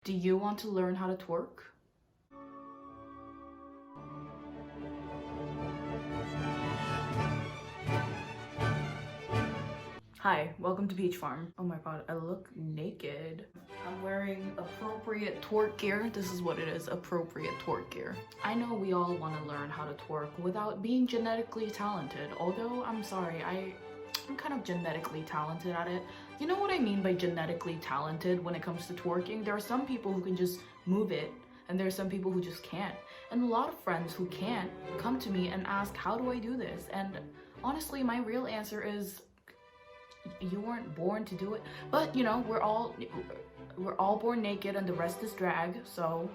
Do you want to learn how to twerk? Hi, welcome to Beach Farm. Oh my god, I look naked. I'm wearing appropriate twerk gear. This is what it is, appropriate twerk gear. I know we all want to learn how to twerk without being genetically talented, although I'm sorry, I'm kind of genetically talented at it. You know what I mean by genetically talented when it comes to twerking? There are some people who can just move it, and there are some people who just can't. And a lot of friends who can't come to me and ask, how do I do this? And honestly, my real answer is, you weren't born to do it. But you know, we're all born naked and the rest is drag, so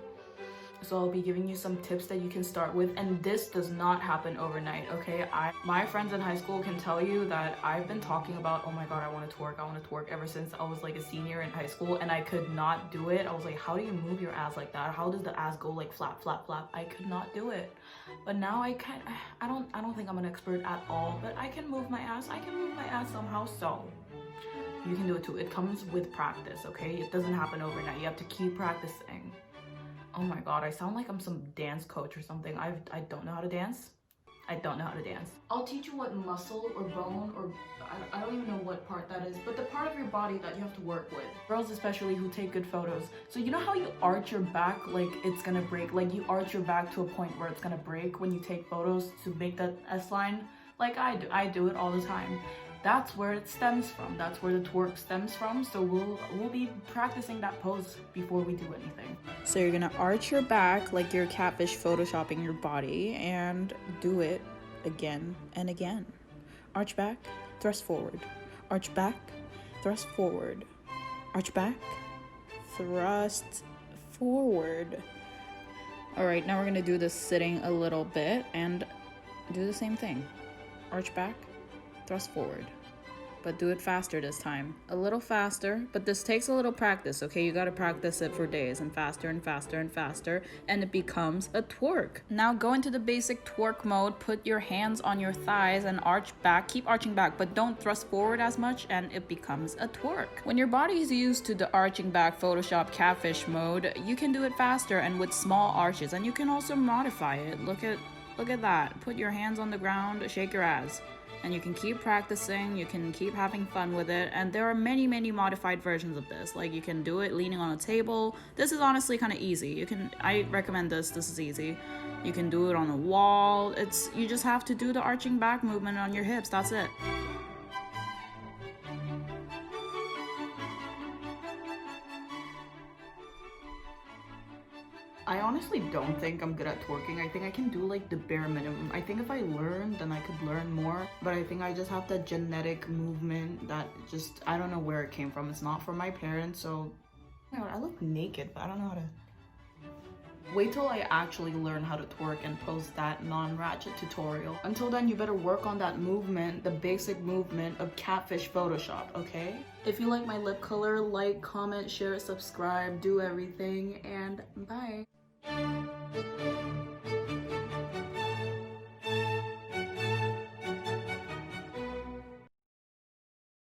I'll be giving you some tips that you can start with, and this does not happen overnight, okay? My friends in high school can tell you that I've been talking about, oh my god, I want to twerk ever since I was like a senior in high school, and I could not do it. I was like, how do you move your ass like that? How does the ass go like flap, flap, flap? I could not do it. But now I don't think I'm an expert at all, but I can move my ass. I can move my ass somehow, so you can do it too. It comes with practice, okay? It doesn't happen overnight. You have to keep practicing. Oh my god, I sound like I'm some dance coach or something. I don't know how to dance. I don't know how to dance. I'll teach you what muscle or bone or I don't even know what part that is, but the part of your body that you have to work with. Girls especially who take good photos. So you know how you arch your back like it's gonna break? Like you arch your back to a point where it's gonna break when you take photos to make that S-line? Like I do it all the time. That's where it stems from. That's where the twerk stems from. So we'll be practicing that pose before we do anything. So you're gonna arch your back like you're catfish photoshopping your body and do it again and again. Arch back, thrust forward. Arch back, thrust forward. Arch back, thrust forward. All right, now we're gonna do this sitting a little bit and do the same thing. Arch back, thrust forward, but do it faster this time. A little faster, but this takes a little practice, okay? You gotta practice it for days and faster and faster and faster, and it becomes a twerk. Now go into the basic twerk mode, put your hands on your thighs and arch back. Keep arching back, but don't thrust forward as much, and it becomes a twerk. When your body is used to the arching back Photoshop catfish mode, you can do it faster and with small arches, and you can also modify it. Look at that. Put your hands on the ground, shake your ass. And you can keep practicing, you can keep having fun with it, and there are many modified versions of this. Like you can do it leaning on a table. This is honestly kind of easy. I recommend this is easy. You can do it on a wall. You just have to do the arching back movement on your hips, that's it. I honestly don't think I'm good at twerking. I think I can do like the bare minimum. I think if I learned, then I could learn more. But I think I just have that genetic movement that just, I don't know where it came from. It's not from my parents, so... Oh my god, I look naked, but I don't know how to... Wait till I actually learn how to twerk and post that non-ratchet tutorial. Until then, you better work on that movement, the basic movement of catfish Photoshop, okay? If you like my lip color, like, comment, share, subscribe, do everything, and bye.